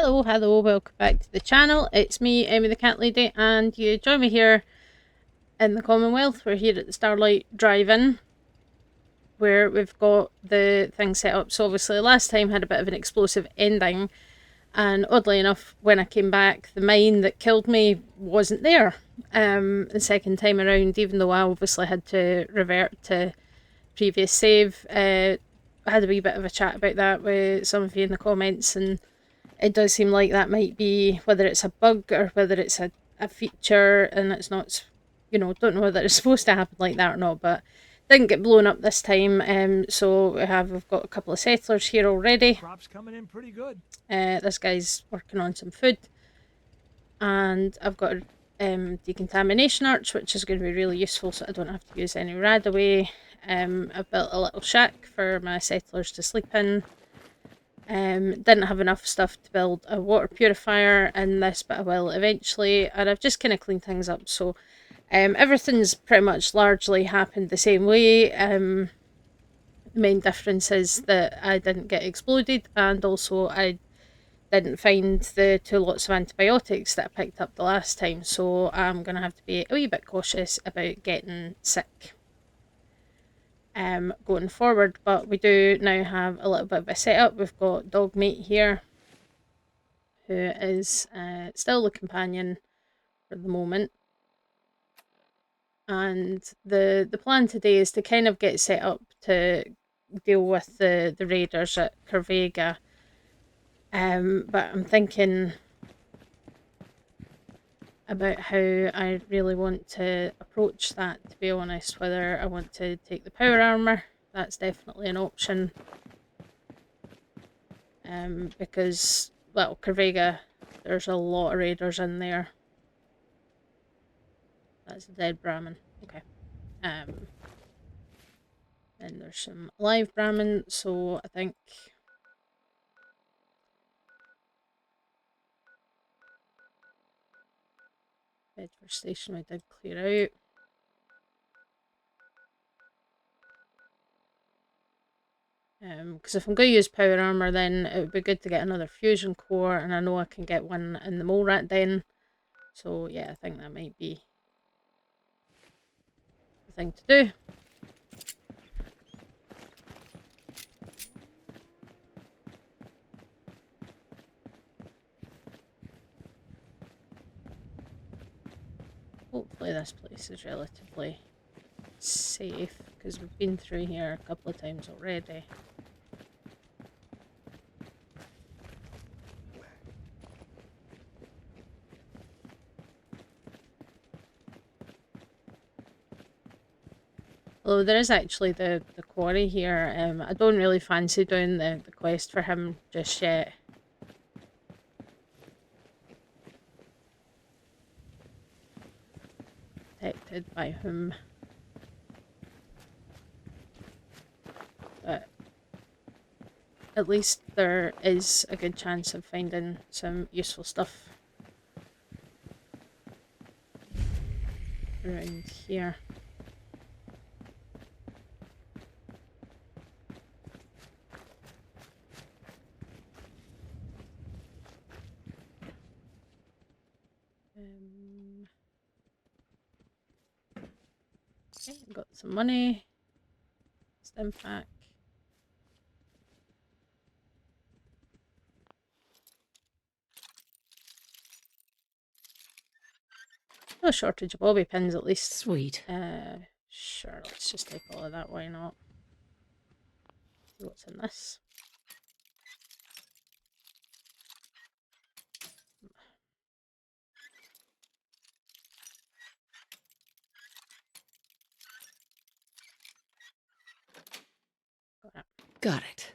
Hello, welcome back to the channel. It's me, Amy the Cat Lady, and you join me here in the Commonwealth. We're here at the Starlight Drive-In, where we've got the thing set up. So obviously last time had a bit of an explosive ending, and oddly enough, when I came back, the mine that killed me wasn't there. The second time around, even though I obviously had to revert to previous save, I had a wee bit of a chat about that with some of you in the comments, and it does seem like that might be, whether it's a bug or whether it's a feature, and it's not, don't know whether it's supposed to happen like that or not, but didn't get blown up this time. So we've got a couple of settlers here already. Crops coming in pretty good. This guy's working on some food, and I've got a decontamination arch, which is going to be really useful so I don't have to use any radaway. I've built a little shack for my settlers to sleep in. Didn't have enough stuff to build a water purifier in this, but I will eventually, and I've just kind of cleaned things up, so everything's pretty much largely happened the same way. The main difference is that I didn't get exploded, and also I didn't find the 2 lots of antibiotics that I picked up the last time, so I'm going to have to be a wee bit cautious about getting sick going forward. But we do now have a little bit of a setup. We've got Dogmate here, who is still the companion for the moment, and the plan today is to kind of get set up to deal with the raiders at Corvega. But I'm thinking about how I really want to approach that, to be honest. Whether I want to take the power armor, that's definitely an option. Because, well, Corvega, there's a lot of raiders in there. That's a dead Brahmin. Okay. And there's some live Brahmin, so I think Bedford Station we did clear out. Because if I'm going to use power armor, then it would be good to get another fusion core, and I know I can get one in the mole rat den. So yeah, I think that might be the thing to do. Hopefully this place is relatively safe, because we've been through here a couple of times already. Although there is actually the quarry here. I don't really fancy doing the quest for him just yet. Protected by whom? But at least there is a good chance of finding some useful stuff around here. Okay, got some money. Stem pack. No shortage of bobby pins, at least. Sweet. Sure, let's just take all of that, why not? See what's in this. Got it.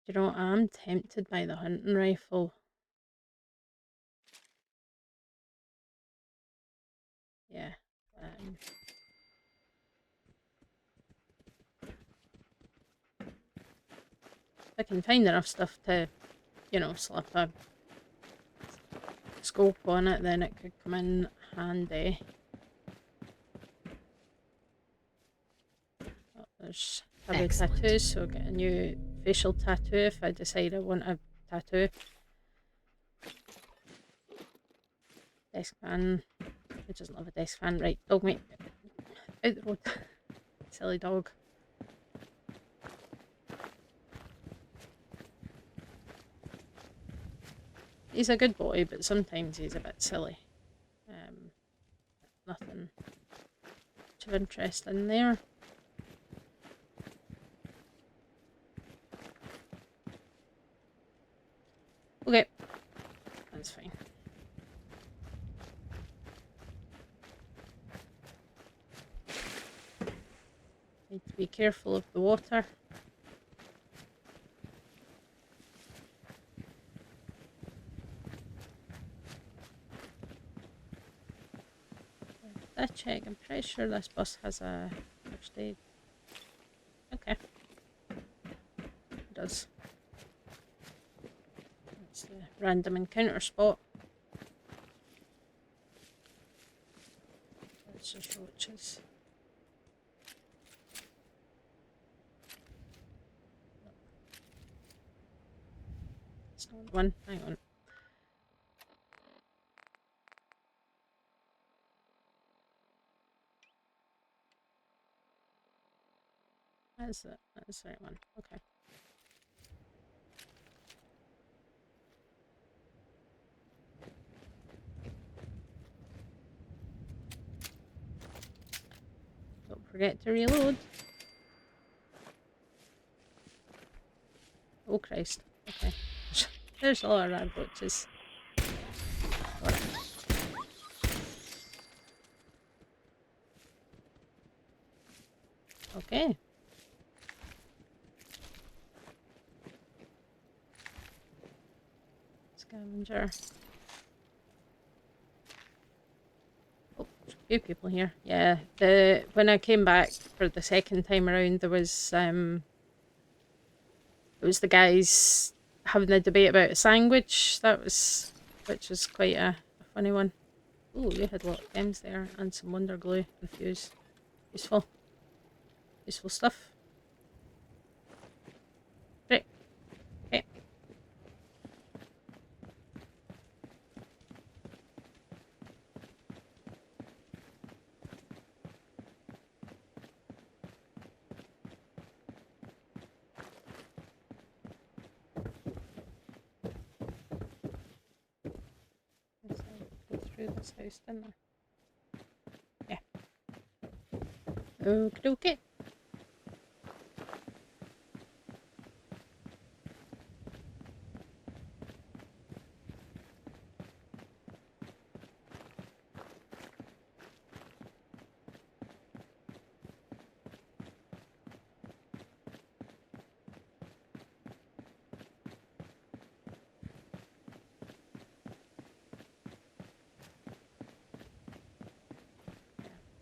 You know, I'm tempted by the hunting rifle. Yeah. If I can find enough stuff to, slap a scope on it, then it could come in handy. Oh, there's taboo tattoos, so I'll get a new facial tattoo if I decide I want a tattoo. Desk fan. Who doesn't love a desk fan? Right, dog mate. Out the road. Silly dog. He's a good boy, but sometimes he's a bit silly. Nothing much of interest in there. Okay, that's fine. Need to be careful of the water. That check. I'm pretty sure this bus has a first aid. Okay. It does. That's the random encounter spot. That's just roaches. It's not one. Hang on. That's it. That's the right one. Okay. Don't forget to reload. Oh Christ. Okay. There's a lot of rad roaches. Okay. Scavenger. Oh, there's a few people here. Yeah, when I came back for the second time around, there was it was the guys having a debate about a sandwich. Which was quite a funny one. Oh, we had a lot of gems there and some wonder glue and fuse. Useful stuff. Great. Okay. Go through this house, didn't I? Yeah. Okie dokie.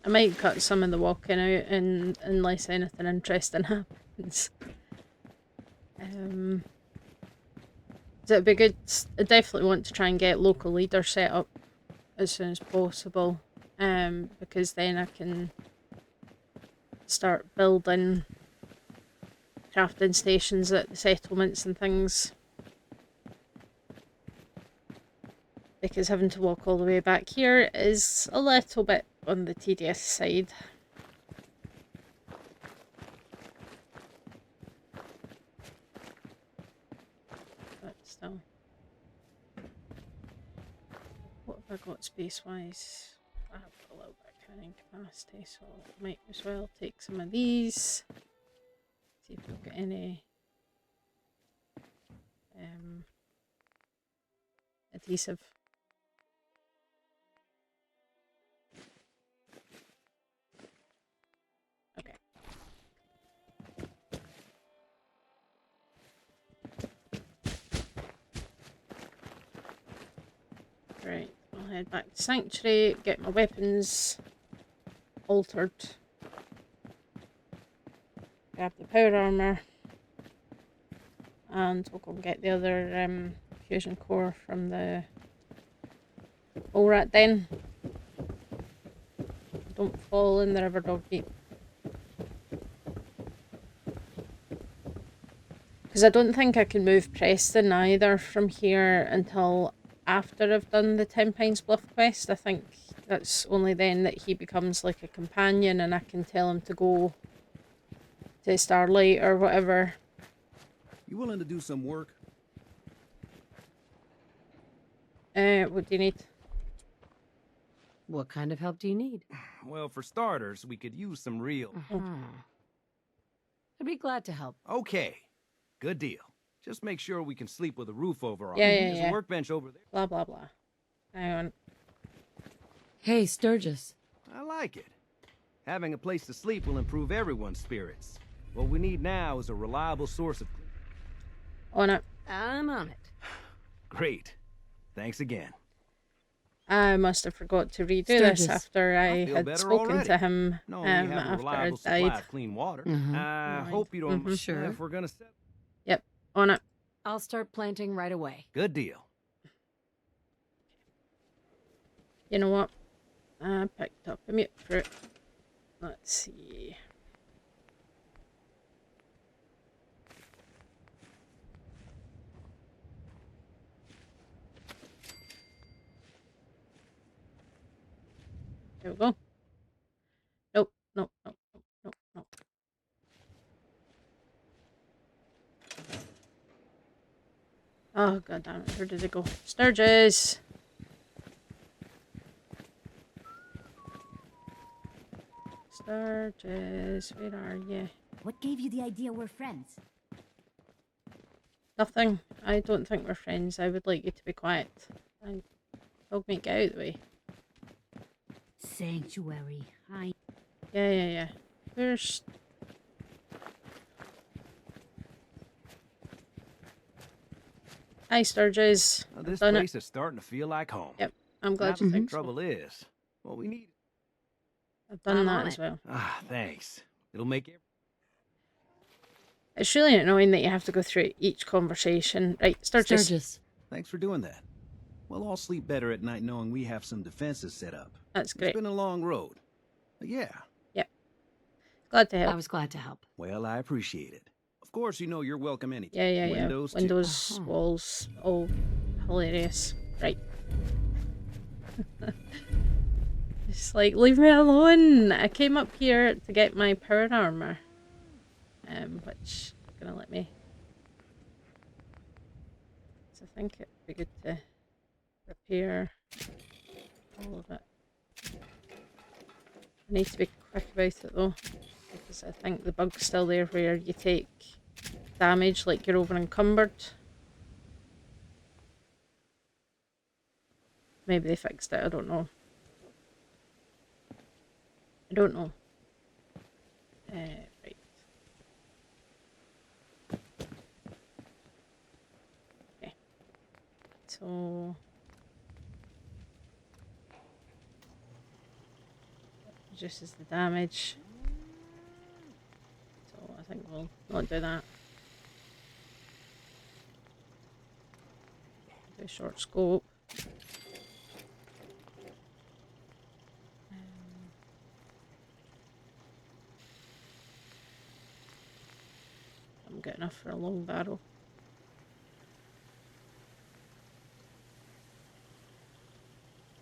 I might cut some of the walking out unless anything interesting happens. So it'd be good. I definitely want to try and get local leader set up as soon as possible, because then I can start building crafting stations at the settlements and things. Because having to walk all the way back here is a little bit on the tedious side. But still. What have I got space-wise? I have got a little bit of carrying capacity, so I might as well take some of these. See if we've got any adhesive. Okay. Right, I'll head back to Sanctuary, get my weapons altered. Grab the power armor. And we'll go and get the other fusion core from the ORAT den. Don't fall in the river dog deep. Because I don't think I can move Preston either from here until after I've done the 10 Pines Bluff quest. I think that's only then that he becomes like a companion and I can tell him to go to Starlight or whatever. You willing to do some work? What do you need? What kind of help do you need? Well, for starters, we could use some real... I'd be glad to help. Okay, good deal. Just make sure we can sleep with a roof over our Yeah, heads. yeah, There's yeah. a workbench over there. Blah, blah, blah. Hang on. Hey, Sturgis. I like it. Having a place to sleep will improve everyone's spirits. What we need now is a reliable source of... On it. I'm on it. Great. Thanks again. I must have forgot to redo this Sturgis. after I feel had better spoken already. to him No, we have a after I reliable supply died. of clean water. Mhm. I Right. hope you don't... Sure. If we're gonna set... Yep, on it. I'll start planting right away. Good deal. You know what? I picked up a mute fruit. Let's see. There we go. Nope, nope, nope, nope, nope, nope. Oh, god damn it. Where did it go? Sturgis! Sturgis, where are you? What gave you the idea we're friends? Nothing. I don't think we're friends. I would like you to be quiet. I told me to get out of the way. Sanctuary. Yeah, yeah, yeah. Where's... Hi, Sturgis. Now, this Done it. place is starting to feel like home. Yep, I'm glad Now, you the think so. trouble is, what we need... I've done I'm that on as it. well. Ah, thanks. It'll make it... It's really annoying that you have to go through each conversation. Right, Sturgis. Sturgis. Thanks for doing that. We'll all sleep better at night knowing we have some defenses set up. That's It's great. been a long road. But yeah, Glad to help. I was glad to help. well, I appreciate it. Of course, you know you're welcome anytime. Yeah, yeah, yeah. Windows, too. Windows, Uh-huh. walls, all hilarious. Right. It's like, leave me alone. I came up here to get my power armor. Which gonna let me. So I think it'd be good to repair all of it. I need to be quick about it though, because I think the bug's still there where you take damage like you're over encumbered. Maybe they fixed it, I don't know. I don't know. Right. Okay. So... reduces the damage. So I think we'll not do that. Do short scope. I'm good enough for a long barrel.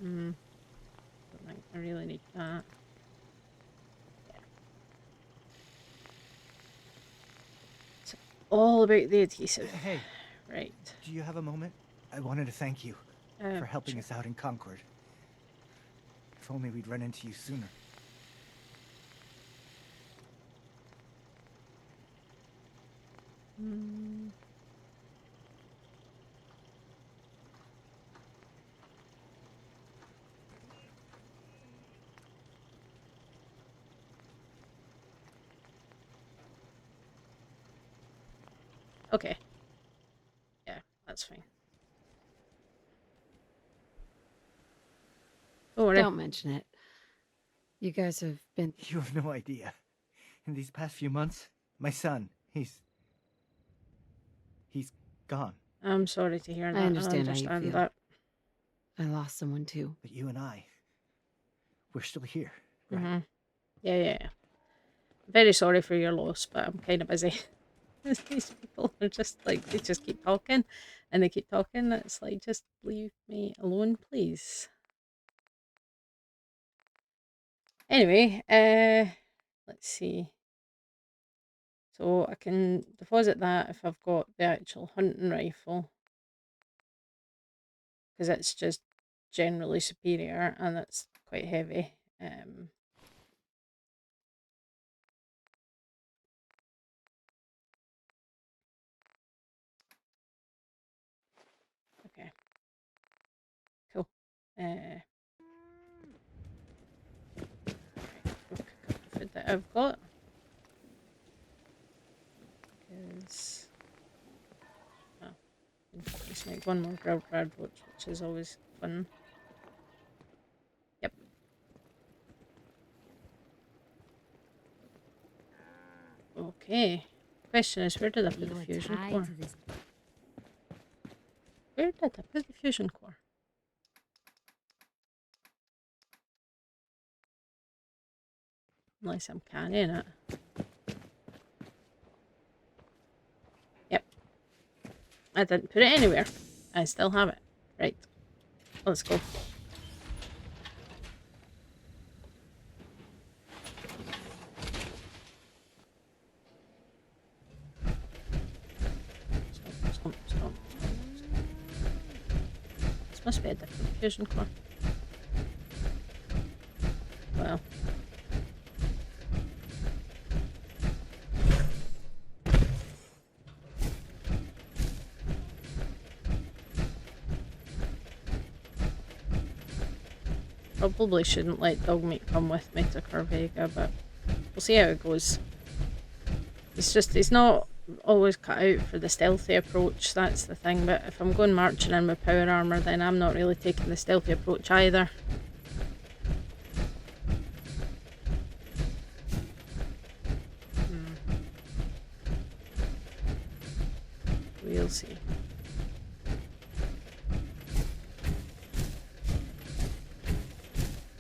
Don't think I really need that. All about the adhesive. Hey, Right. do you have a moment? I wanted to thank you for helping us out in Concord. If only we'd run into you sooner. Okay. Yeah, that's fine. Don't worry. Don't mention it. You guys have been... You have no idea. In these past few months, my son, he's gone. I'm sorry to hear that. understand how you feel. that. I lost someone too. But you and I, we're still here, right? Yeah, yeah, yeah. Very sorry for your loss, but I'm kind of busy. These people are just like, they just keep talking and they keep talking. It's like, just leave me alone, please. Anyway, let's see. So I can deposit that if I've got the actual hunting rifle, because it's just generally superior and it's quite heavy. Okay, cool. Right, we'll pick up the food that I've got, because let's make one more grilled bread, which is always fun. Yep. Okay. Question is, where did I put the fusion core? Where did I put the fusion core? Unless I'm carrying it. Yep. I didn't put it anywhere. I still have it. Right. Let's go. Stop. This must be a different fusion core. Well. Probably shouldn't let dog meat come with me to Corvega, but we'll see how it goes. He's not always cut out for the stealthy approach, that's the thing, but if I'm going marching in with power armour, then I'm not really taking the stealthy approach either. We'll see.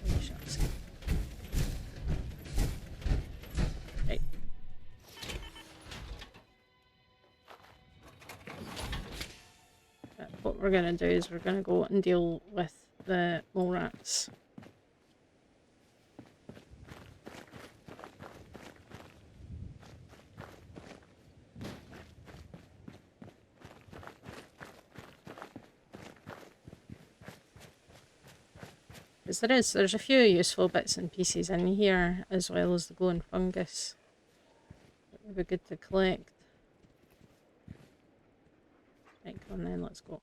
We shall see. Right. But what we're going to do is we're going to go and deal with the mole rats. Because there's a few useful bits and pieces in here, as well as the glowing fungus that would be good to collect. Right, come on then, let's go.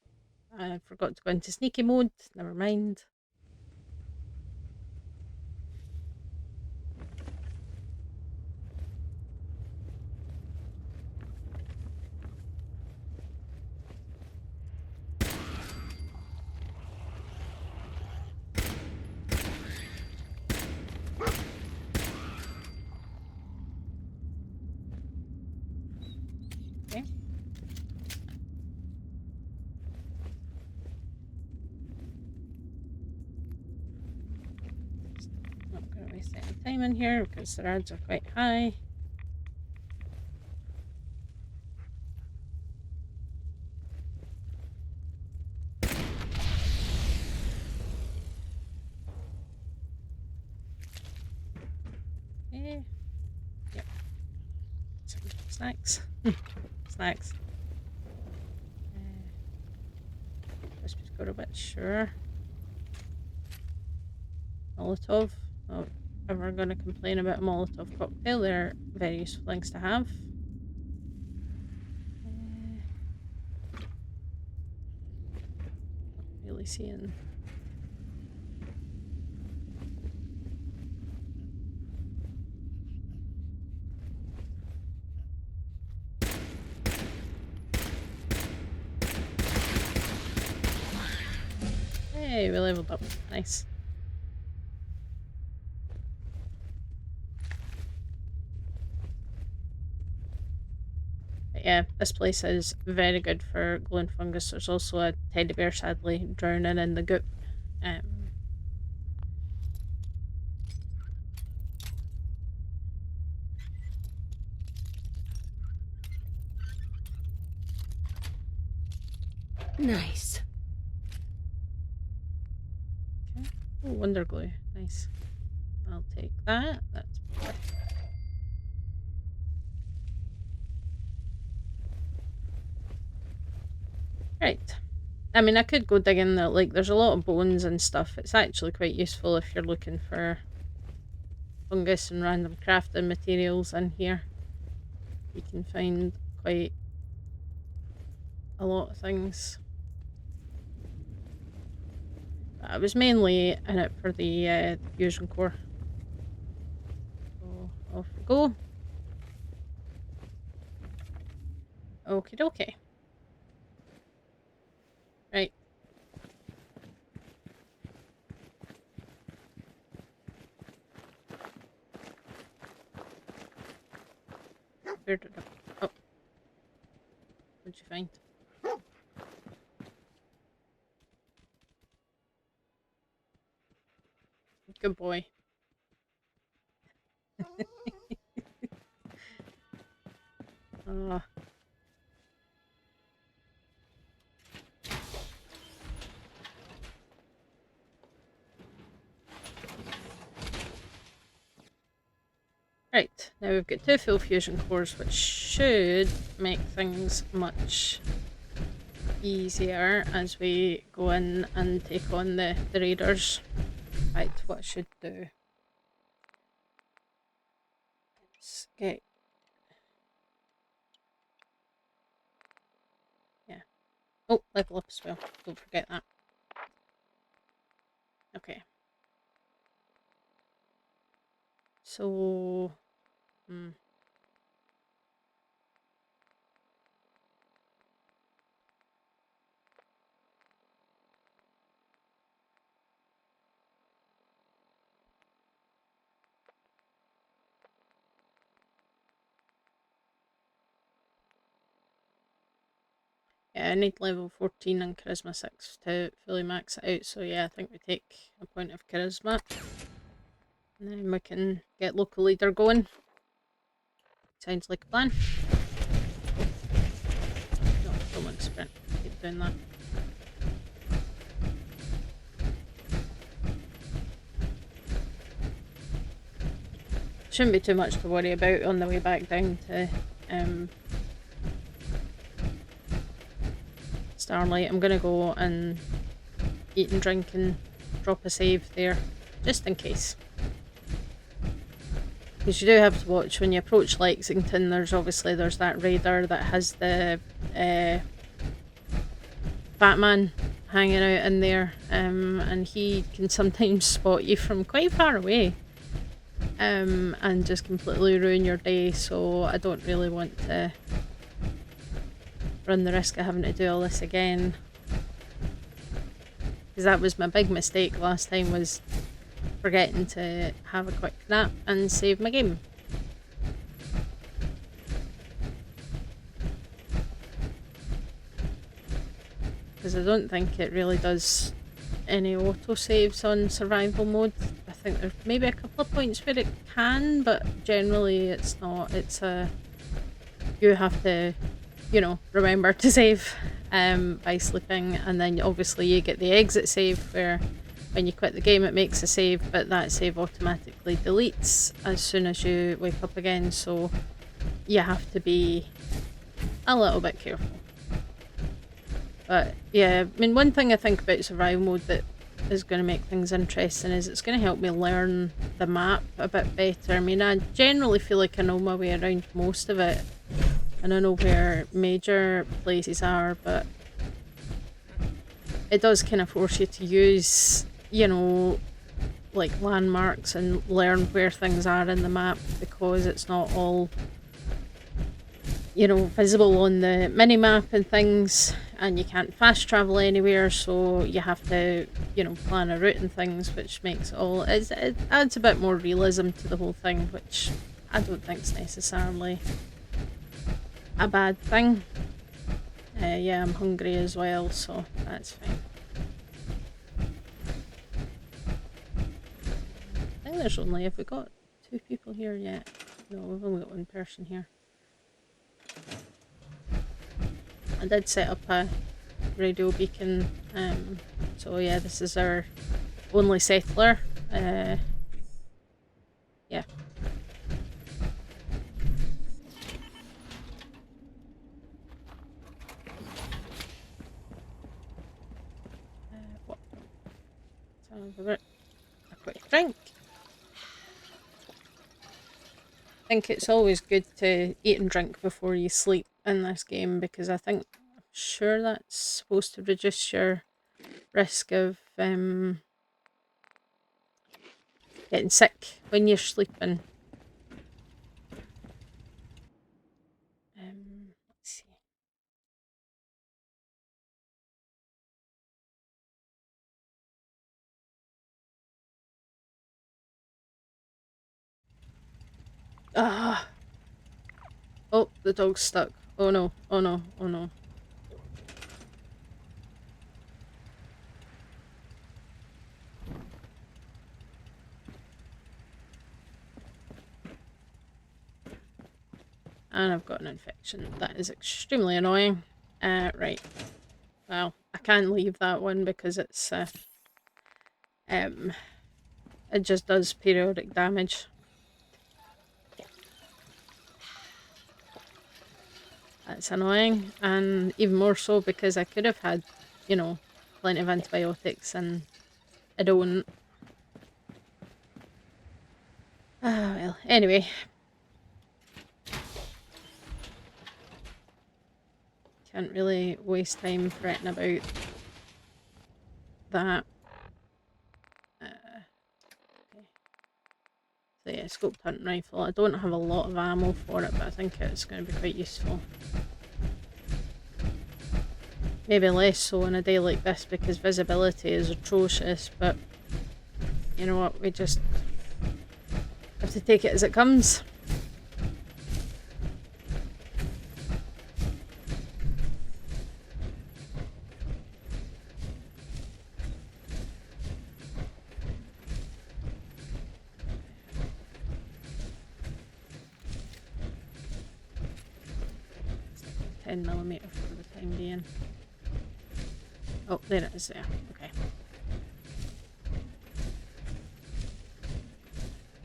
I forgot to go into sneaky mode, never mind. Time in here because the odds are quite high. Okay. Yep. Some snacks. Snacks. Crispy squirrel bit, sure. Molotov. Oh. Ever going to complain about a Molotov cocktail? They're very useful things to have. Not really seeing. Hey, we leveled up. Nice. Yeah, this place is very good for glowing fungus. There's also a teddy bear sadly drowning in the goop. Nice. Okay. Oh, wonder glue. Nice. I'll take that. That's perfect. Right. I mean, I could go digging there. Like, there's a lot of bones and stuff. It's actually quite useful if you're looking for fungus and random crafting materials in here. You can find quite a lot of things. But I was mainly in it for the fusion core. So off we go. Okie dokie. Right. Where did I... Oh. What'd you find? Good boy. Ah. Right, now we've got 2 full fusion cores, which should make things much easier as we go in and take on the raiders. Right, what I should do is get... Yeah. Oh, level up as well. Don't forget that. Okay. So... Yeah, I need level 14 and Charisma 6 to fully max it out, so yeah, I think we take a point of Charisma. And then we can get local leader going. Sounds like a plan. No, don't want to sprint. Keep doing that. Shouldn't be too much to worry about on the way back down to Starlight. I'm gonna go and eat and drink and drop a save there, just in case. Because you do have to watch when you approach Lexington. There's that raider that has the Batman hanging out in there, and he can sometimes spot you from quite far away, and just completely ruin your day. So I don't really want to run the risk of having to do all this again, because that was my big mistake last time, was forgetting to have a quick nap and save my game. Because I don't think it really does any autosaves on survival mode. I think there's maybe a couple of points where it can, but generally it's not. It's you have to, you know, remember to save by sleeping, and then obviously you get the exit save where when you quit the game it makes a save, but that save automatically deletes as soon as you wake up again, so you have to be a little bit careful. But yeah, I mean, one thing I think about survival mode that is going to make things interesting is it's going to help me learn the map a bit better. I mean, I generally feel like I know my way around most of it, and I know where major places are, but it does kind of force you to use, you know, like landmarks and learn where things are in the map, because it's not all, you know, visible on the mini-map and things, and you can't fast travel anywhere, so you have to, you know, plan a route and things, which makes it adds a bit more realism to the whole thing, which I don't think is necessarily a bad thing. Yeah, I'm hungry as well, so that's fine. I think there's only, have we got 2 people here yet? No, we've only got 1 person here. I did set up a radio beacon. So yeah, this is our only settler. Yeah. What? So a quick drink. I think it's always good to eat and drink before you sleep in this game, because I'm sure that's supposed to reduce your risk of getting sick when you're sleeping. Let's see. Ah! Oh, the dog's stuck. Oh no, oh no, oh no. And I've got an infection. That is extremely annoying. Right. Well, I can't leave that one because it's it just does periodic damage. That's annoying, and even more so because I could have had, you know, plenty of antibiotics and I don't. Ah, well, anyway. Can't really waste time fretting about that. Okay. So yeah, scoped hunting rifle. I don't have a lot of ammo for it, but I think it's going to be quite useful. Maybe less so on a day like this because visibility is atrocious, but you know what, we just have to take it as it comes. It's 10mm for the time being. Oh, there it is there. Okay.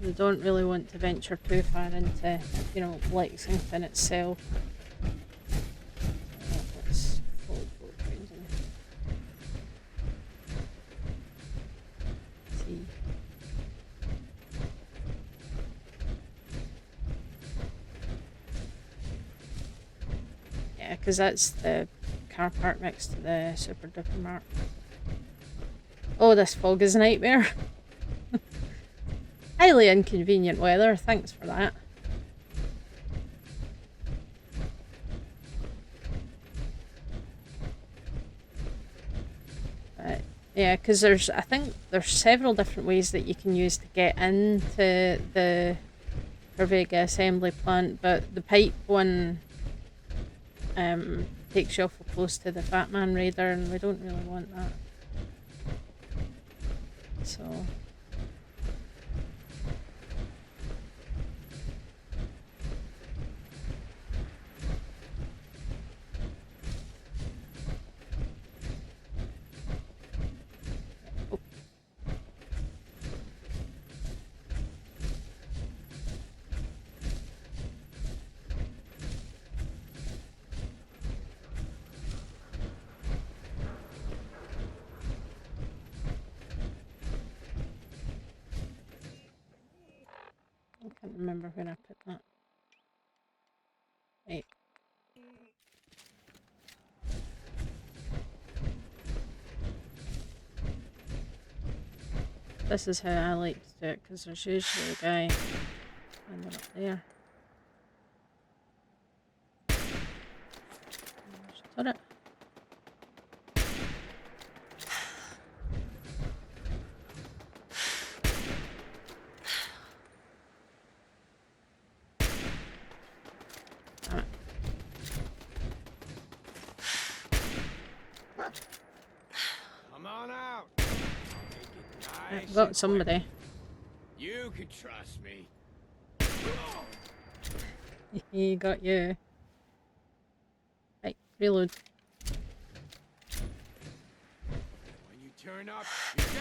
We don't really want to venture too far into, you know, Lexington itself. Let's follow both rounds and see. Yeah, because that's the car park next to the Super Duper Mart. Oh, this fog is a nightmare. Highly inconvenient weather, thanks for that. But yeah, because I think there's several different ways that you can use to get into the Corvega assembly plant, but the pipe one takes you awful close to the Fat Man Raider, and we don't really want that. So I can't remember where I put that. Right. This is how I like to do it, because there's usually a guy ended up there. There's a turret. Come on out. I've got somebody. You can trust me. He got you. Right, reload. turn up, you're dead.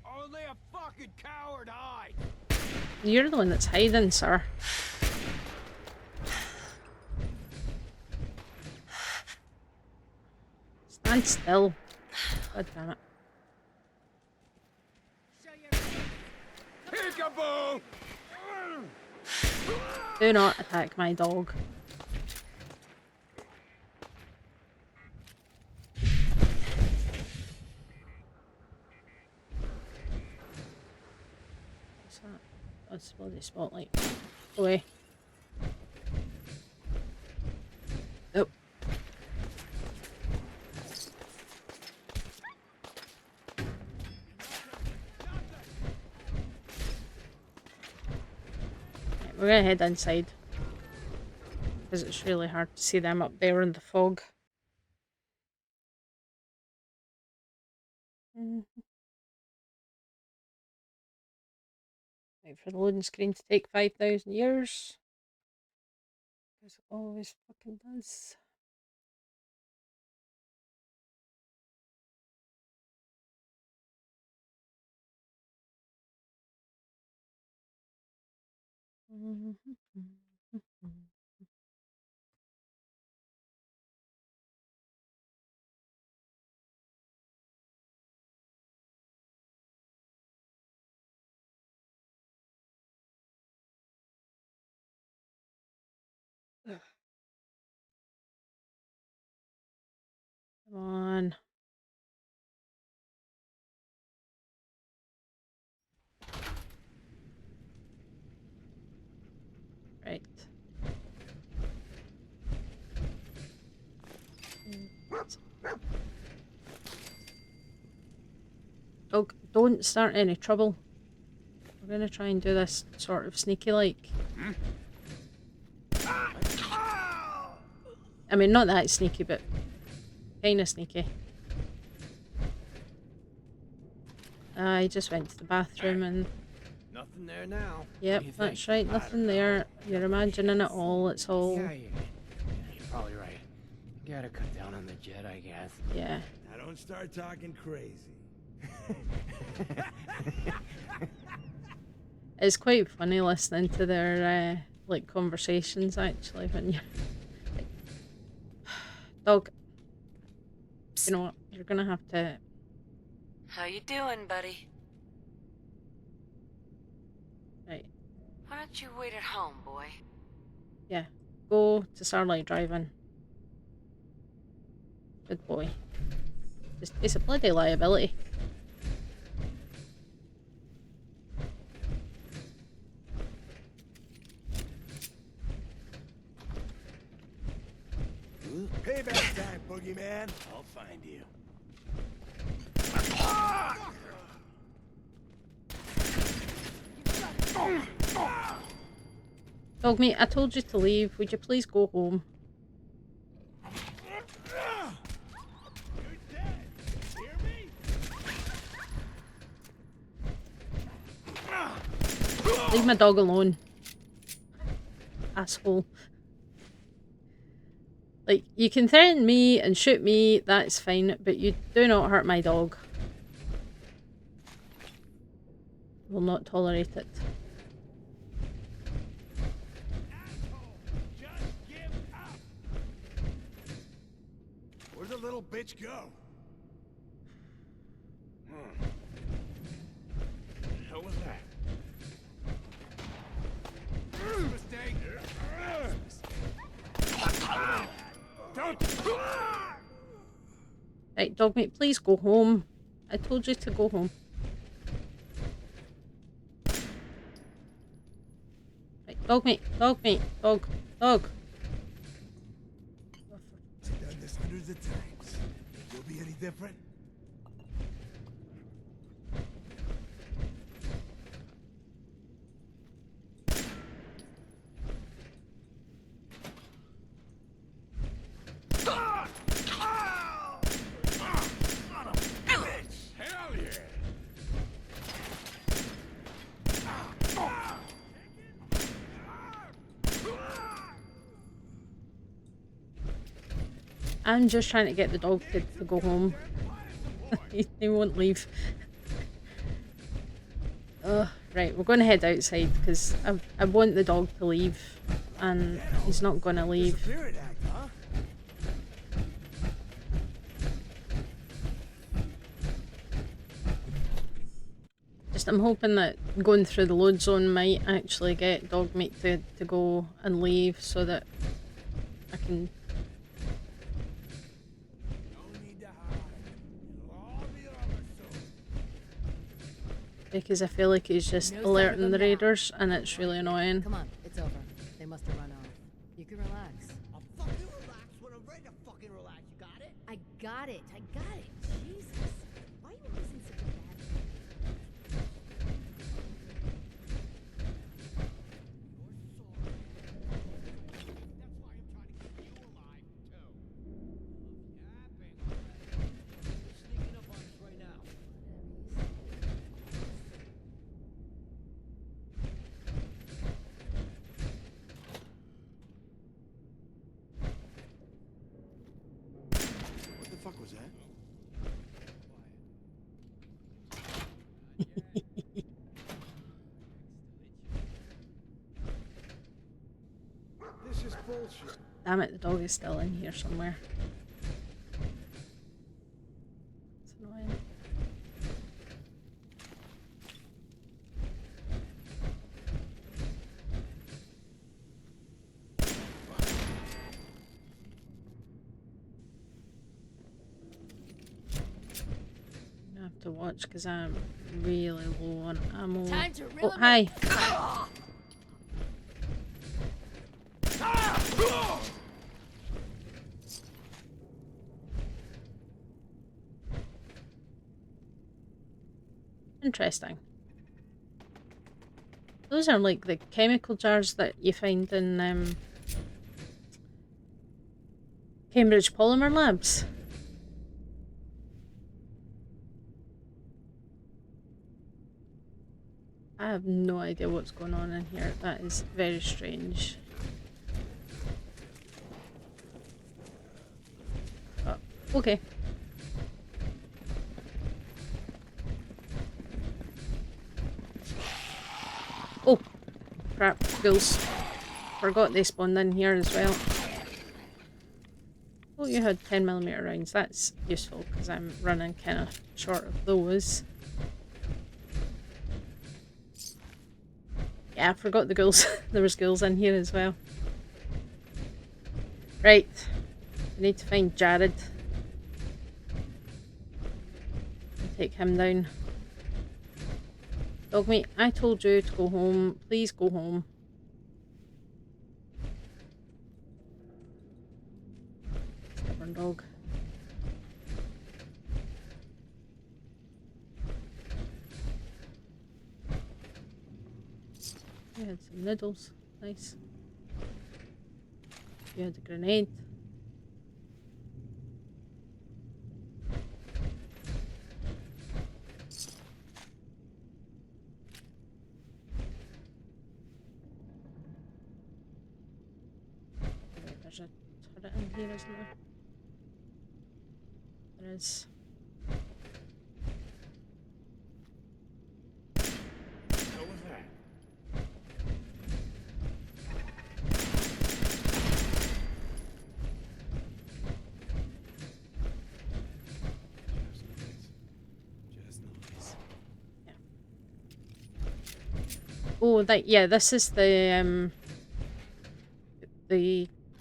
Only a fucking coward hides. You're the one that's hiding, sir. Stand still. God damn it. Peekaboo! Do not attack my dog. What's that? That's the bloody spotlight. Go away. Nope. Right, we're gonna head inside. Because it's really hard to see them up there in the fog. Wait for the loading screen to take 5,000 years. Because it always fucking does. Come on. Right. Oh, don't start any trouble. We're gonna try and do this sort of sneaky like. I mean, not that sneaky, but kinda sneaky. I just went to the bathroom and... Nothing there now. Yep, that's right, nothing there. You're imagining it all, it's all... Yeah, you're probably right. Gotta cut down on the jet, I guess. Yeah. Now don't start talking crazy. It's quite funny listening to their, like, conversations, actually, when you... Dog. You know what? You're gonna have to... How you doing, buddy? Right. Why don't you wait at home, boy? Yeah. Go to Starlight Drive-In. Good boy. It's a bloody liability. Payback time, boogeyman. I'll find you. Dog meat, I told you to leave. Would you please go home? You're dead. Hear me? Leave my dog alone. Asshole. Like, you can threaten me and shoot me, that's fine, but you do not hurt my dog. Will not tolerate it. Asshole, just give up. Where'd the little bitch go? The hell was that? Mistake. Don't. Right, dog mate, please go home. I told you to go home. Right, dog mate, dog. I've done this hundreds of times. You'll be any different? I'm just trying to get the dog to go home. He won't leave. Right, we're going to head outside because I want the dog to leave, and he's not going to leave. Spirit act, huh? Just I'm hoping that going through the load zone might actually get Dogmeat to go and leave so that I can. No need to hide. It'll all be over soon. Because I feel like he's just No sign of alerting them the now. raiders and it's really annoying. Come on, it's over. They must have run off. You can relax. I'll fucking relax when I'm ready to fucking relax. You got it? I got it. I got it. Jesus. Why are you always in such a bad That's why I'm trying to keep you alive, too. Yapping already. They're sneaking up on us right now. What the fuck was that? This is bullshit. Damn it, the dog is still in here somewhere. It's annoying. I have to watch because I'm really low on ammo. Time to Oh, reel 'em hi. Interesting. Those are like the chemical jars that you find in Cambridge Polymer Labs. I have no idea what's going on in here. That is very strange. Oh, okay. Oh, crap, ghouls. Forgot they spawned in here as well. Oh, you had 10mm rounds. That's useful because I'm running kind of short of those. Yeah, I forgot the ghouls. There was ghouls in here as well. Right. We need to find Jared. And take him down. Dogmeat, I told you to go home. Please go home. Stubborn dog. You had some noodles. Nice. You had a grenade. Wait, there's a turret in here, isn't there? There is. What was that? Just noise. Oh, that yeah. This is the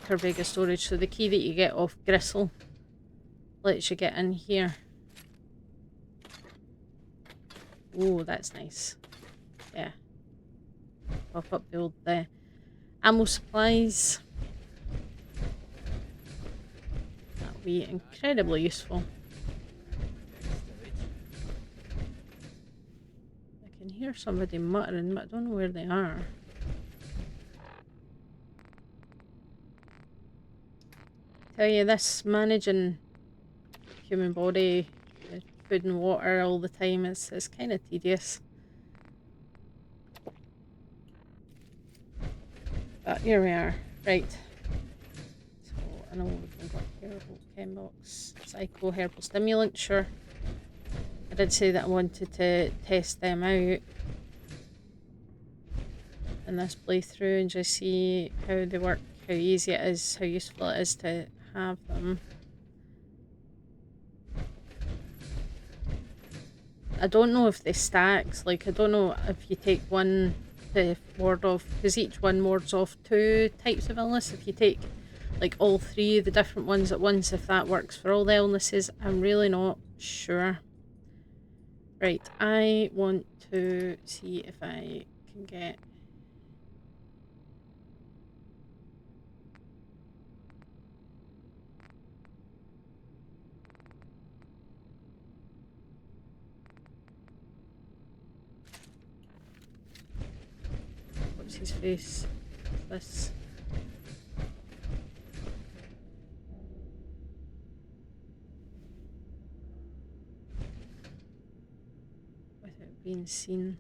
Corvega storage. So the key that you get off Gristle lets you get in here. Oh, that's nice. Yeah. Pop up the old ammo supplies. That'll be incredibly useful. I can hear somebody muttering, but I don't know where they are. Tell you this, managing human body, food and water all the time is kind of tedious. But here we are. Right. So I know we've got herbal chem box, psycho herbal stimulant, sure. I did say that I wanted to test them out in this playthrough and just see how they work, how easy it is, how useful it is to have them. I don't know if they stacks, like I don't know if you take one to ward off, because each one wards off 2 types of illness. If you take like all 3 of the different ones at once, if that works for all the illnesses, I'm really not sure. Right, I want to see if I can get... What's his face? This. Without being seen.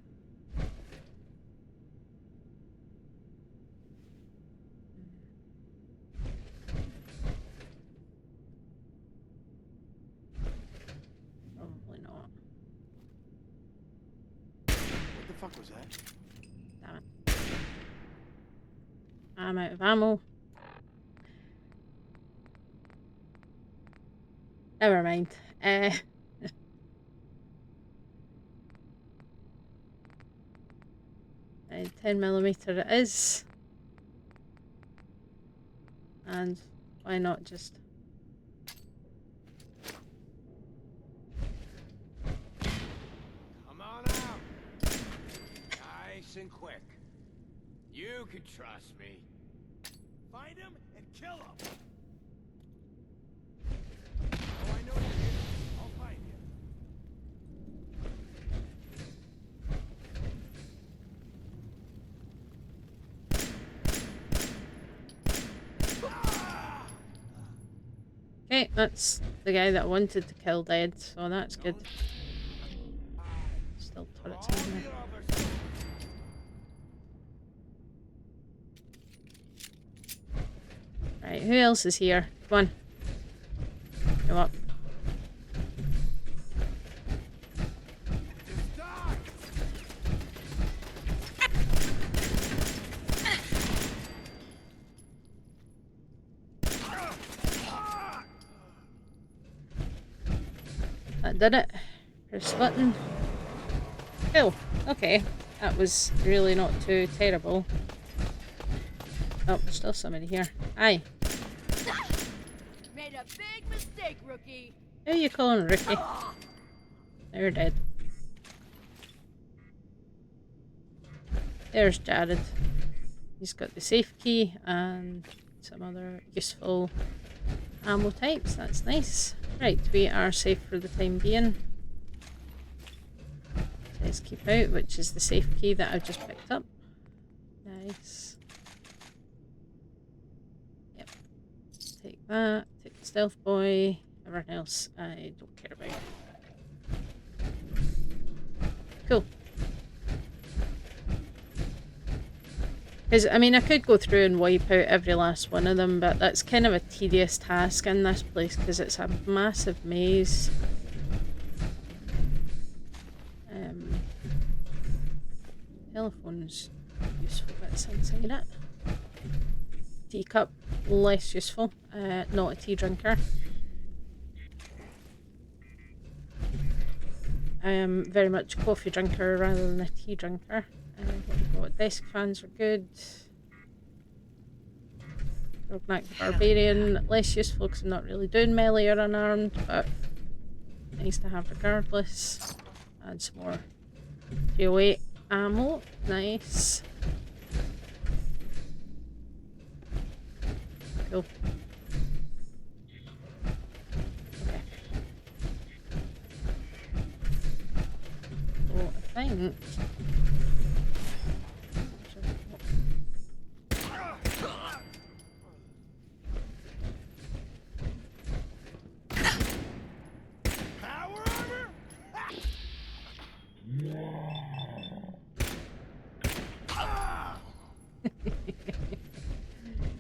Probably not. What the fuck was that? Damn it. I'm out of ammo. Never mind. 10mm it is. And why not just... Come on out. Nice and quick. You can trust me. Find him and kill him. Oh, I know you're here. I'll find you. Okay, that's the guy that I wanted to kill dead, so that's good. Still turrets in there. Right, who else is here? Come on. Come up. That did it. Press button. Cool. Okay. That was really not too terrible. Oh, there's still somebody here. Hi. Made a big mistake, rookie. Who are you calling Ricky? They're dead. There's Jared. He's got the safe key and some other useful ammo types. That's nice. Right, we are safe for the time being. Let's keep out, which is the safe key that I've just picked up. Nice. Yep. Take that. Take the stealth boy. Everything else I don't care about. Cool. Because, I mean, I could go through and wipe out every last one of them, but that's kind of a tedious task in this place because it's a massive maze. Telephone's useful bits inside it. Teacup, less useful. Not a tea drinker. I am very much a coffee drinker rather than a tea drinker. What we've got, desk fans are good. Rognak the Barbarian, less useful because I'm not really doing melee or unarmed, but nice to have regardless. Add some more 308 ammo, nice. Cool. Okay. So I think...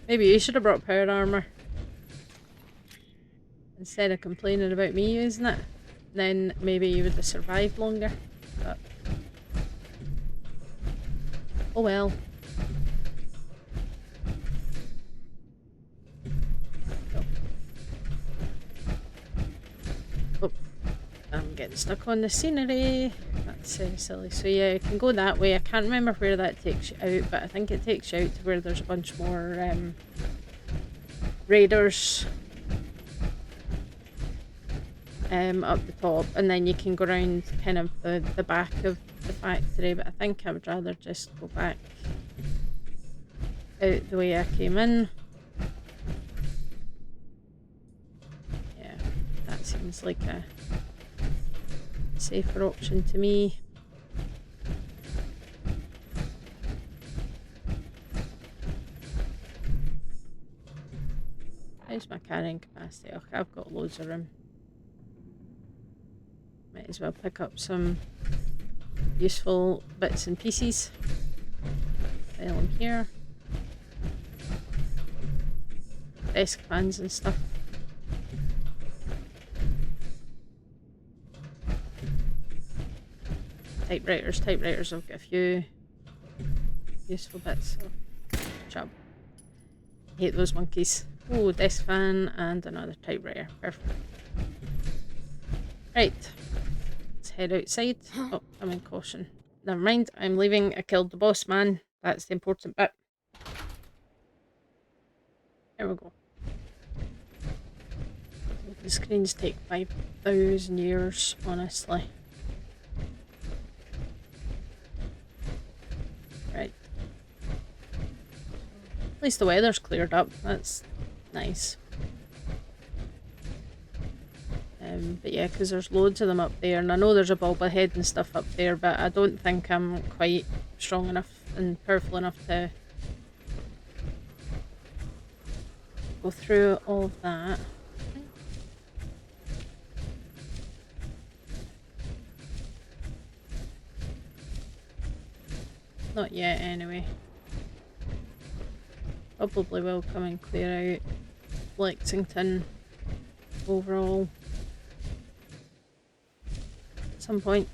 Maybe you should have brought power armor. instead of complaining about me using it, then maybe you would have survived longer. But oh well. Oh, I'm getting stuck on the scenery. That's silly. So yeah, you can go that way. I can't remember where that takes you out, but I think it takes you out to where there's a bunch more raiders up the top, and then you can go around kind of the back of the factory, but I think I would rather just go back out the way I came in. Yeah, that seems like a safer option to me. How's my carrying capacity? Oh, I've got loads of room. Might as well pick up some useful bits and pieces. File them here. Desk fans and stuff. Typewriters, I've got a few useful bits. So, chop. Hate those monkeys. Oh, desk fan and another typewriter. Perfect. Right. Let's head outside. Oh, I'm in caution. Never mind, I'm leaving. I killed the boss man. That's the important bit. There we go. The screens take 5,000 years, honestly. Right. At least the weather's cleared up. That's nice. But yeah, because there's loads of them up there, and I know there's a bobblehead and stuff up there, but I don't think I'm quite strong enough and powerful enough to go through all of that. Not yet, anyway. Probably will come and clear out Lexington overall at some point.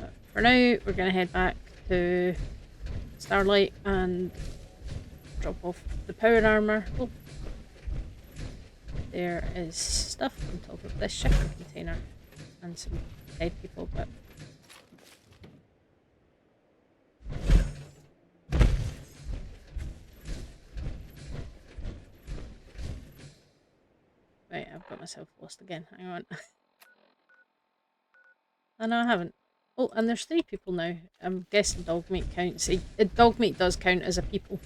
But for now, we're going to head back to Starlight and drop off the power armor. Oh, there is stuff on top of this shipping container and some dead people, but right, I've got myself lost again. Hang on. Oh, no, I haven't. Oh, and there's 3 people now. I'm guessing dog meat counts. Dog meat does count as a people.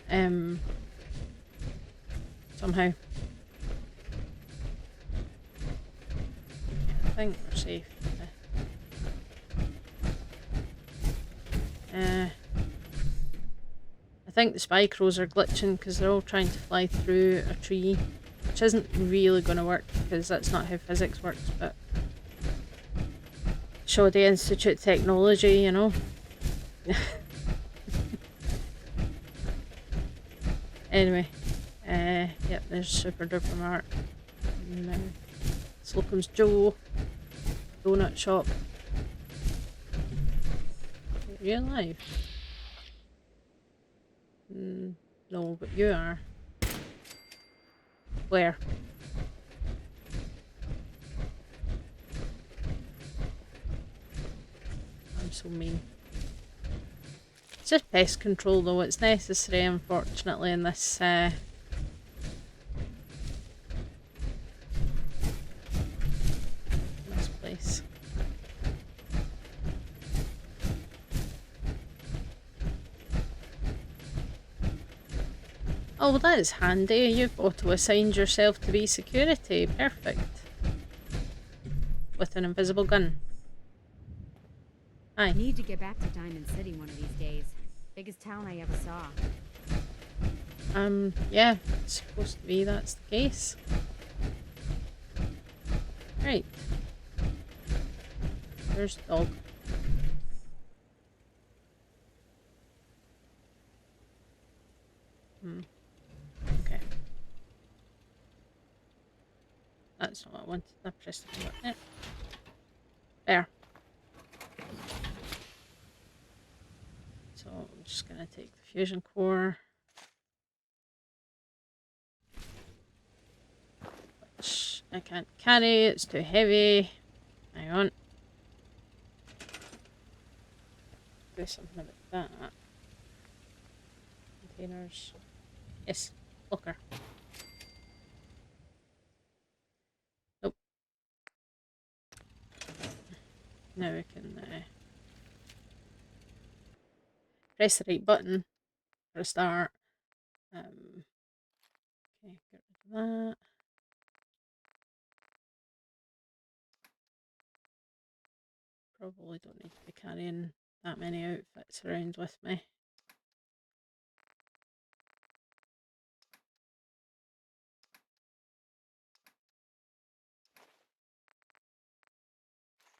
Somehow. I think we're safe. I think the spy crows are glitching because they're all trying to fly through a tree, which isn't really going to work because that's not how physics works, but shoddy Institute technology, you know. Anyway, yep, there's Super Duper Mark. Slocum's Joe. Donut shop. Are you alive? No, but you are. Where? I'm so mean. It's just pest control though, it's necessary unfortunately in this place. Oh, well, that is handy. You've auto-assigned yourself to be security. Perfect. With an invisible gun. Hi. Need to get back to Diamond City one of these days. Biggest town I ever saw. Yeah, it's supposed to be that's the case. Right. There's the dog. That's not what I wanted. I pressed the button. Yep. There. So I'm just going to take the fusion core. Which I can't carry. It's too heavy. Hang on. Do something about that. Containers. Yes. Locker. Nope. Now we can press the right button for a start. Okay, get rid of that. Probably don't need to be carrying that many outfits around with me.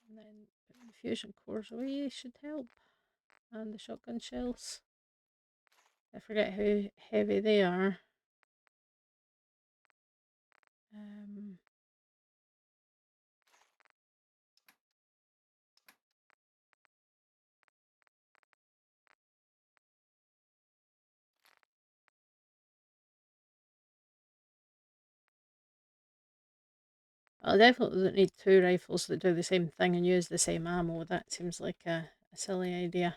And then putting the fusion cores away should help. And the shotgun shells. I forget how heavy they are. I definitely don't need two rifles that do the same thing and use the same ammo. That seems like a silly idea.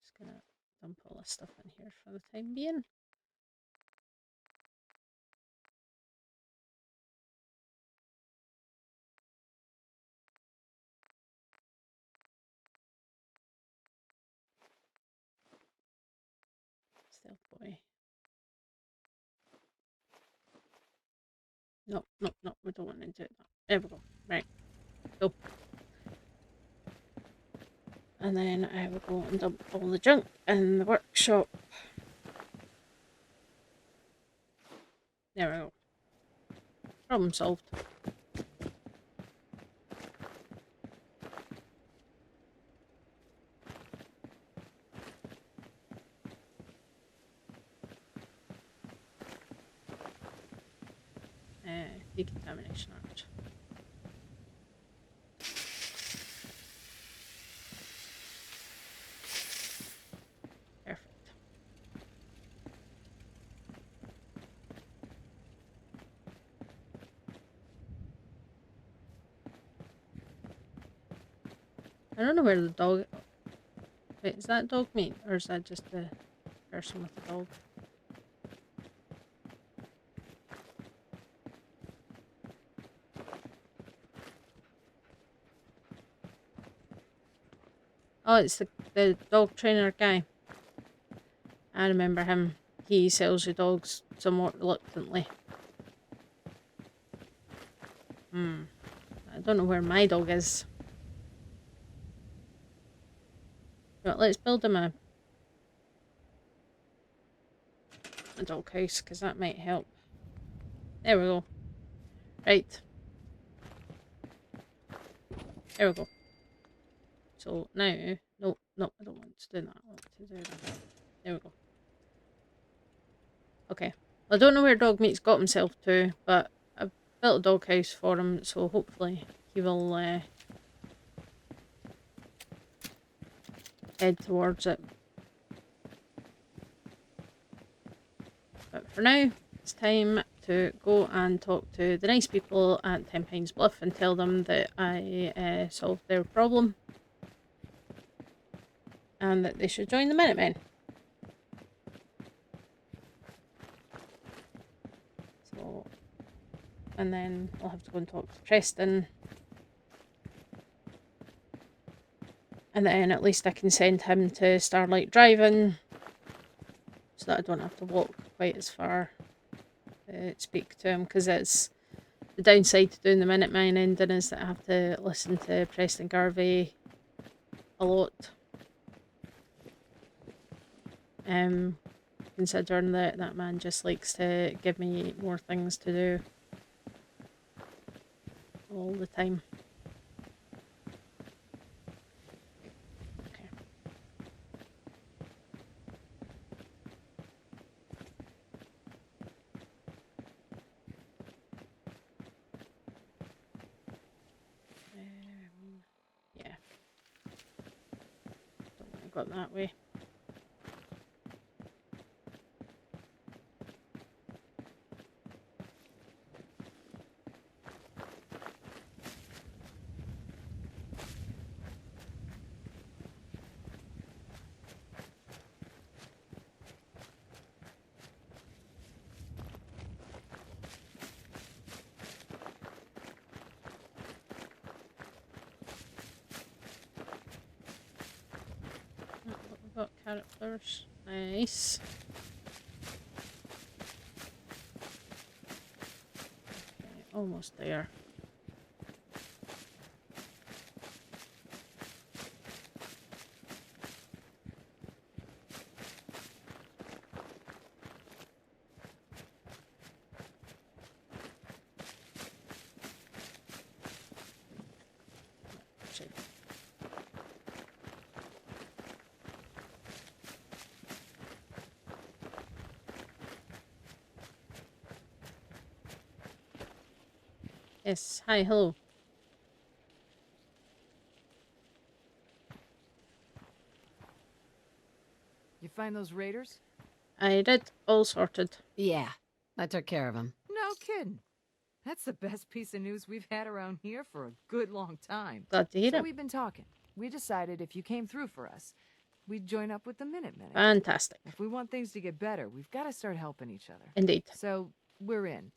Just gonna dump all this stuff in here for the time being. Stealth boy. No, no, no, we don't want to do that. There we go. Right. Go. And then I will go and dump all the junk in the workshop. There we go. Problem solved. Decontamination art. Perfect. I don't know where the dog... Wait, is that dog meat? Or is that just the person with the dog? Oh, it's the dog trainer guy. I remember him. He sells you dogs somewhat reluctantly. I don't know where my dog is. But let's build him a dog house, because that might help. There we go. Right. There we go. So now, no, I don't want to do that. I want to do that. There we go. Okay. I don't know where dog meat's got himself to, but I've built a dog house for him, so hopefully he will head towards it. But for now, it's time to go and talk to the nice people at 10 Pines Bluff and tell them that I solved their problem and that they should join the Minutemen. So, and then I'll have to go and talk to Preston. And then at least I can send him to Starlight Driving so that I don't have to walk quite as far to speak to him, because it's the downside to doing the Minutemen ending is that I have to listen to Preston Garvey a lot. Considering that that man just likes to give me more things to do all the time. Okay. got that way. We've got carrot flowers. Nice. Okay, almost there. Yes, hi, hello. You find those raiders? I did, all sorted. Yeah, I took care of him. No kidding. That's the best piece of news we've had around here for a good long time. Glad to hear So it. we've been talking. We decided if you came through for us, we'd join up with the Minutemen again. Fantastic. If we want things to get better, we've got to start helping each other. Indeed. So, we're in.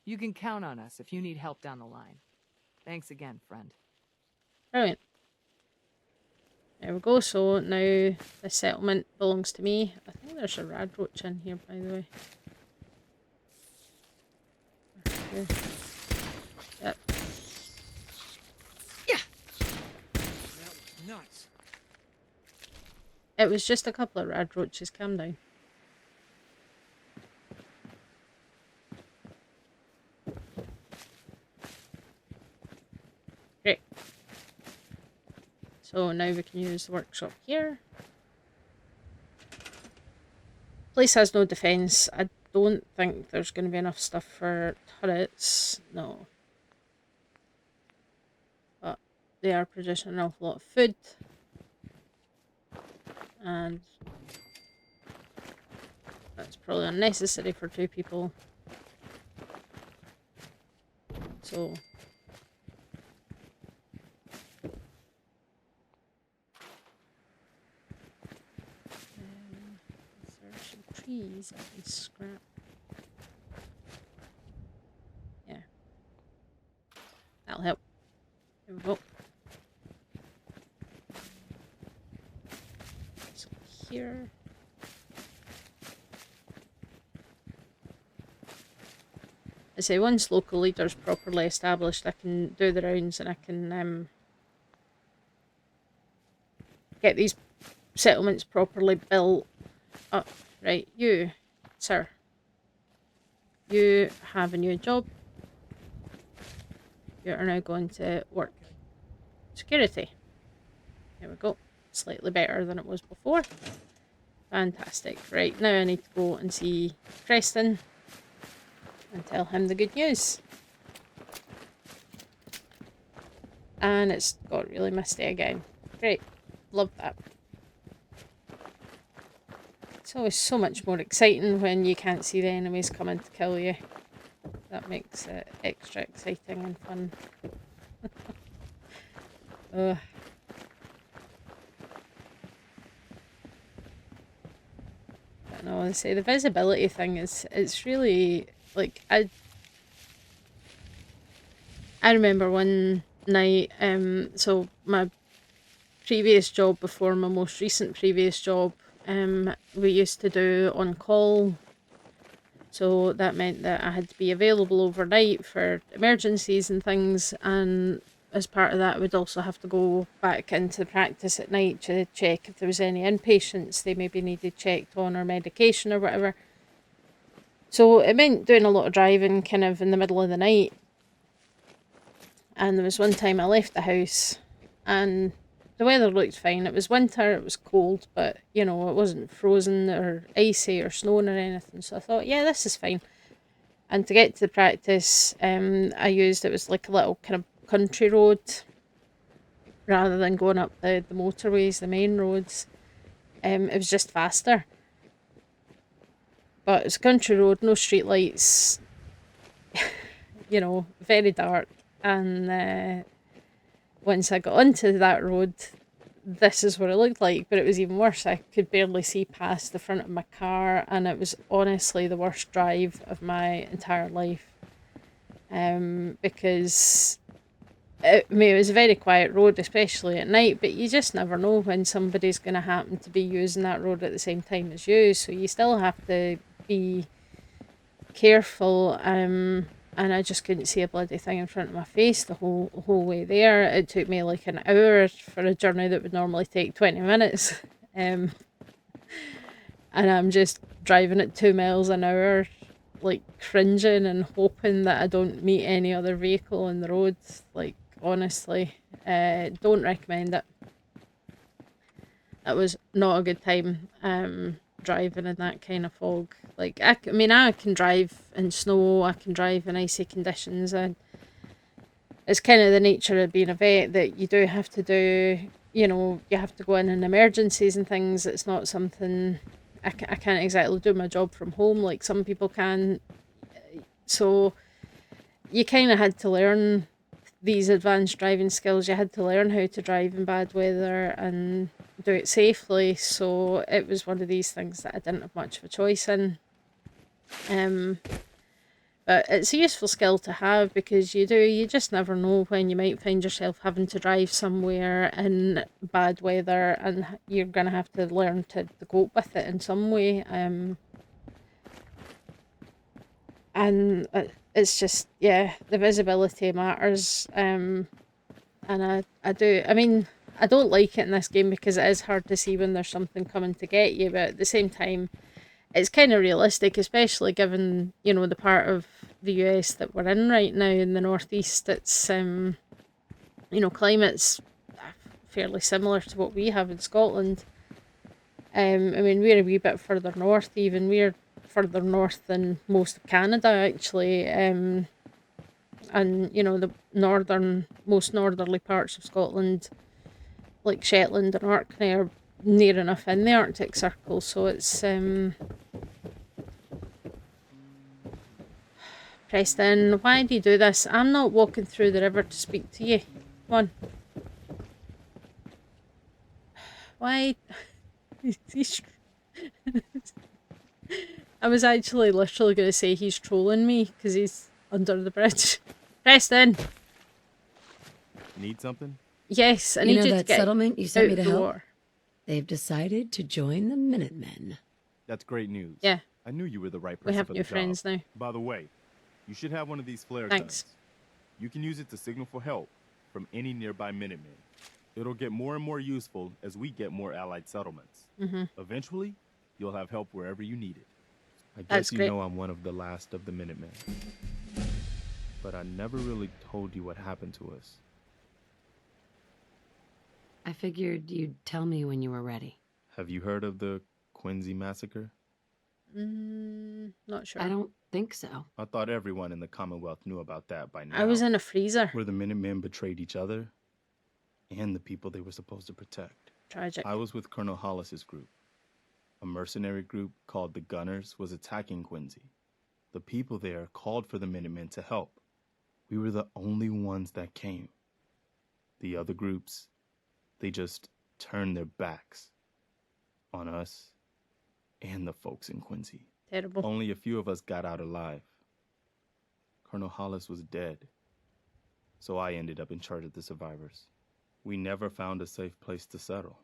You can count on us if you need help down the line. Thanks again, friend. Brilliant. There we go. So now the settlement belongs to me. I think there's a rad roach in here, by the way. Here. Yep. Yeah. That was nuts. It was just a couple of rad roaches. Calm down. Great. So now we can use the workshop here. Place has no defence. I don't think there's going to be enough stuff for turrets. No. But they are producing an awful lot of food. And that's probably unnecessary for 2 people. So trees I can scrap. Yeah. That'll help. There we go. So here. I say once local leaders properly established, I can do the rounds and I can get these settlements properly built up. Right, you, sir, you have a new job. You are now going to work security. There we go. Slightly better than it was before. Fantastic. Right, now I need to go and see Preston and tell him the good news. And it's got really misty again. Great. Love that. It's always so much more exciting when you can't see the enemies coming to kill you. That makes it extra exciting and fun. Ugh. I don't know, I say the visibility thing it's really like I remember one night, so my previous job before my most recent previous job, we used to do on call, so that meant that I had to be available overnight for emergencies and things, and as part of that I would also have to go back into practice at night to check if there was any inpatients they maybe needed checked on or medication or whatever. So it meant doing a lot of driving kind of in the middle of the night, and there was one time I left the house and the weather looked fine. It was winter, it was cold, but, you know, it wasn't frozen or icy or snowing or anything. So I thought, yeah, this is fine. And to get to the practice, it was like a little kind of country road rather than going up the motorways, the main roads. It was just faster. But it's a country road, no street lights, you know, very dark. And once I got onto that road, this is what it looked like, but it was even worse. I could barely see past the front of my car, and it was honestly the worst drive of my entire life. Because I mean, it was a very quiet road, especially at night, but you just never know when somebody's going to happen to be using that road at the same time as you, so you still have to be careful. And I just couldn't see a bloody thing in front of my face the whole way there. It took me like an hour for a journey that would normally take 20 minutes. And I'm just driving at 2 miles an hour, like cringing and hoping that I don't meet any other vehicle on the road. Like, honestly, don't recommend it. That was not a good time. Driving in that kind of fog. Like, I mean, I can drive in snow, I can drive in icy conditions, and it's kind of the nature of being a vet that you do have to do, you know, you have to go in emergencies and things. It's not something, I can't exactly do my job from home like some people can. So you kind of had to learn these advanced driving skills. You had to learn how to drive in bad weather and do it safely. So it was one of these things that I didn't have much of a choice in. But it's a useful skill to have, because you just never know when you might find yourself having to drive somewhere in bad weather, and you're going to have to learn to cope with it in some way. And it's just, yeah, the visibility matters. And I mean, I don't like it in this game because it is hard to see when there's something coming to get you, but at the same time, it's kind of realistic, especially given, you know, the part of the US that we're in right now in the northeast. It's, you know, climate's fairly similar to what we have in Scotland. I mean, we're a wee bit further north even. We're further north than most of Canada, actually. And, you know, the most northerly parts of Scotland, like Shetland and Orkney, are near enough in the Arctic Circle, so it's, Preston, why do you do this? I'm not walking through the river to speak to you. Come on. Why? I was actually literally going to say he's trolling me because he's under the bridge. Preston! Need something? Yes, I need you to that get settlement you sent me out to the help? war. They've decided to join the Minutemen. That's great news. Yeah. I knew you were the right We person have for new the friends job. now. By the way, you should have one of these flare Thanks. guns. You can use it to signal for help from any nearby Minutemen. It'll get more and more useful as we get more allied settlements. Eventually, you'll have help wherever you need it. I That's guess you great. know I'm one of the last of the Minutemen. But I never really told you what happened to us. I figured you'd tell me when you were ready. Have you heard of the Quincy massacre? Not sure. I don't think so. I thought everyone in the Commonwealth knew about that by now. I was in a freezer. Where the Minutemen betrayed each other and the people they were supposed to protect. Tragic. I was with Colonel Hollis's group. A mercenary group called the Gunners was attacking Quincy. The people there called for the Minutemen to help. We were the only ones that came. The other groups, they just turned their backs on us and the folks in Quincy. Terrible. Only a few of us got out alive. Colonel Hollis was dead, so I ended up in charge of the survivors. We never found a safe place to settle.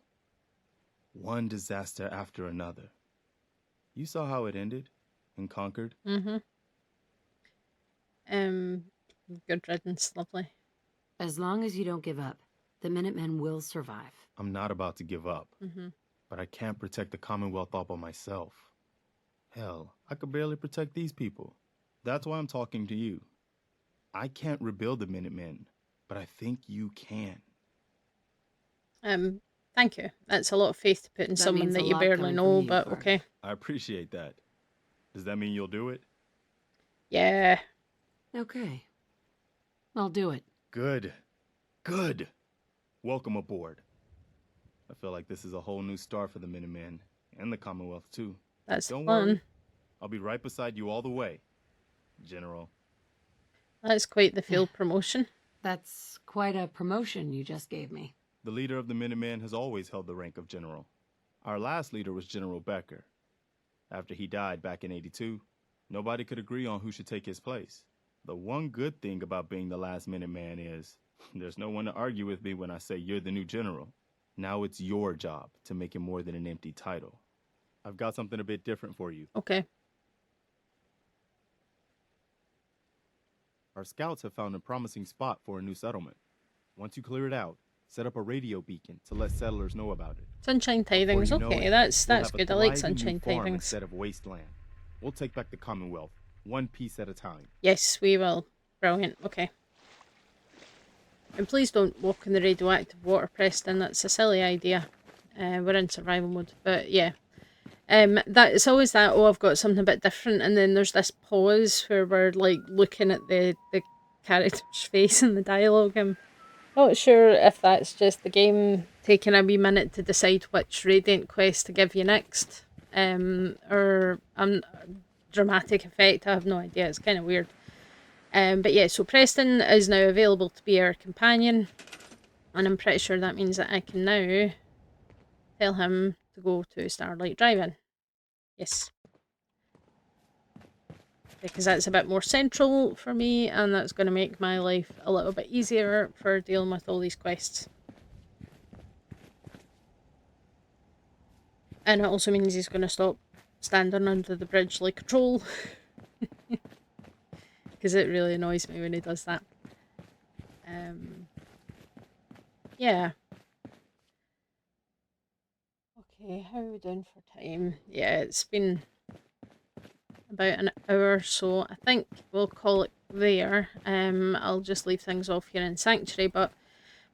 One disaster after another. You saw how it ended in Concord? Good riddance, lovely. As long as you don't give up, the Minutemen will survive. I'm not about to give up, but I can't protect the Commonwealth all by myself. Hell, I could barely protect these people. That's why I'm talking to you. I can't rebuild the Minutemen, but I think you can. Thank you. That's a lot of faith to put in That someone means that a you lot barely coming know, from you, but Bart. okay. I appreciate that. Does that mean you'll do it? Yeah. Okay. I'll do it. Good. Good. Welcome aboard. I feel like this is a whole new start for the Minutemen and the Commonwealth too. That's Don't fun. worry, I'll be right beside you all the way, General. That's quite the field promotion. That's quite a promotion you just gave me. The leader of the Minutemen has always held the rank of General. Our last leader was General Becker. After he died back in '82, nobody could agree on who should take his place. The one good thing about being the last Minuteman is there's no one to argue with me when I say you're the new general. Now it's your job to make it more than an empty title. I've got something a bit different for you. Okay. Our scouts have found a promising spot for a new settlement. Once you clear it out, set up a radio beacon to let settlers know about it. Sunshine Tidings, okay, that's good. I like Sunshine Tidings. Instead of wasteland. We'll take back the Commonwealth, one piece at a time. Yes, we will. Brilliant, okay. And please don't walk in the radioactive water, Preston. That's a silly idea. We're in survival mode, but yeah. That it's always that, oh, I've got something a bit different, and then there's this pause where we're like looking at the character's face and the dialogue. I'm not sure if that's just the game taking a wee minute to decide which Radiant quest to give you next, or dramatic effect. I have no idea. It's kind of weird. But yeah, so Preston is now available to be our companion, and I'm pretty sure that means that I can now tell him to go to Starlight Drive-In. Yes. Because that's a bit more central for me, and that's going to make my life a little bit easier for dealing with all these quests. And it also means he's going to stop standing under the bridge like a troll. Because it really annoys me when he does that. Yeah. Okay, how are we doing for time? Yeah, it's been about an hour, so I think we'll call it there. I'll just leave things off here in Sanctuary, but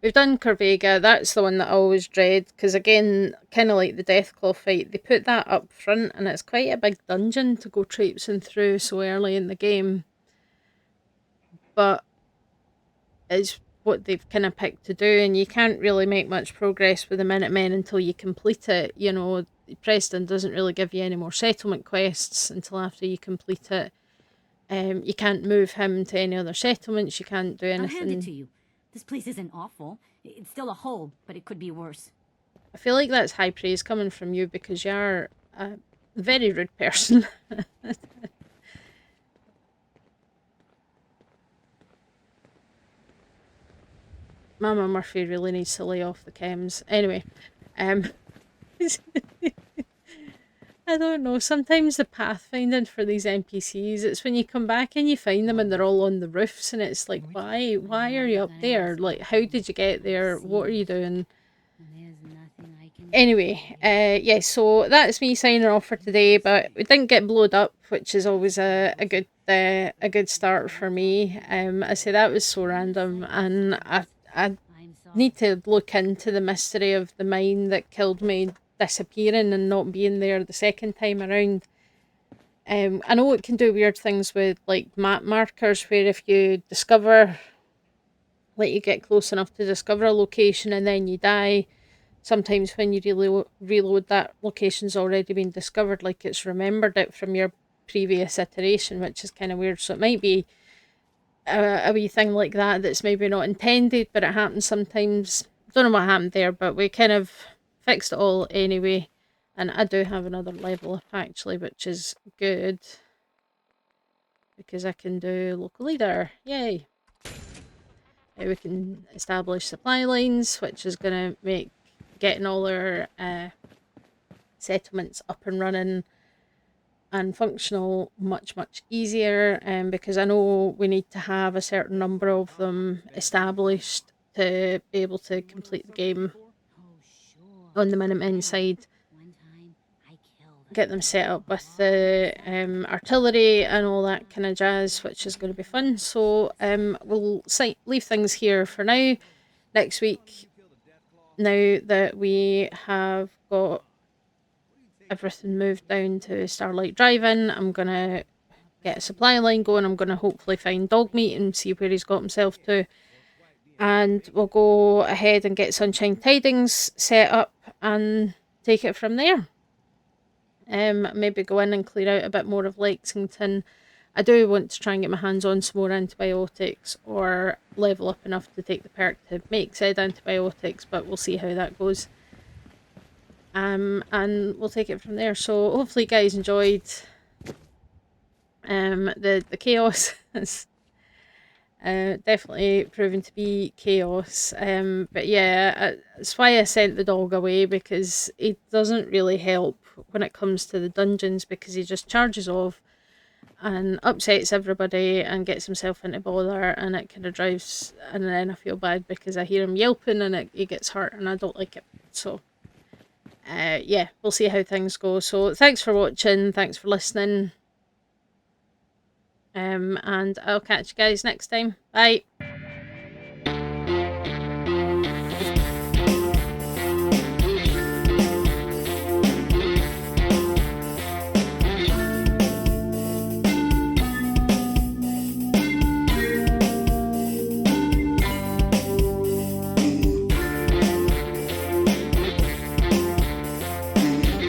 we've done Corvega. That's the one that I always dread, because again, kind of like the Deathclaw fight, they put that up front, and it's quite a big dungeon to go traipsing through so early in the game. But it's what they've kind of picked to do, and you can't really make much progress with the Minutemen until you complete it. You know, Preston doesn't really give you any more settlement quests until after you complete it. You can't move him to any other settlements, you can't do anything. I'll hand it to you. This place isn't awful. It's still a hole, but it could be worse. I feel like that's high praise coming from you, because you're a very rude person. Mama Murphy really needs to lay off the chems. Anyway, I don't know, sometimes the pathfinding for these NPCs, it's when you come back and you find them and they're all on the roofs, and it's like, why are you up there? Like, how did you get there? What are you doing? Anyway, yeah, so that's me signing off for today, but we didn't get blowed up, which is always a good start for me. I say that was so random, and I need to look into the mystery of the mine that killed me disappearing and not being there the second time around. I know it can do weird things with like map markers, where if you discover, like you get close enough to discover a location and then you die, sometimes when you reload, that location's already been discovered, like it's remembered it from your previous iteration, which is kind of weird. So it might be a wee thing like that that's maybe not intended, but it happens sometimes. Don't know what happened there, but we kind of fixed it all anyway. And I do have another level up actually, which is good, because I can do local leader. Yay! We can establish supply lines, which is going to make getting all our settlements up and running and functional much easier, because I know we need to have a certain number of them established to be able to complete the game on the Minutemen side. Get them set up with the artillery and all that kind of jazz, which is going to be fun. So we'll leave things here for now. Next week, now that we have got everything moved down to Starlight Drive-In, I'm going to get a supply line going. I'm going to hopefully find Dogmeat and see where he's got himself to. And we'll go ahead and get Sunshine Tidings set up. and take it from there. Maybe go in and clear out a bit more of Lexington. I do want to try and get my hands on some more antibiotics, or level up enough to take the perk to make said antibiotics, but we'll see how that goes. And we'll take it from there. So hopefully you guys enjoyed the chaos. It's definitely proven to be chaos. But yeah, that's why I sent the dog away, because he doesn't really help when it comes to the dungeons, because he just charges off and upsets everybody and gets himself into bother, and it kind of drives, and then I feel bad because I hear him yelping and he gets hurt and I don't like it. So yeah, we'll see how things go. So thanks for watching, thanks for listening, and I'll catch you guys next time. Bye.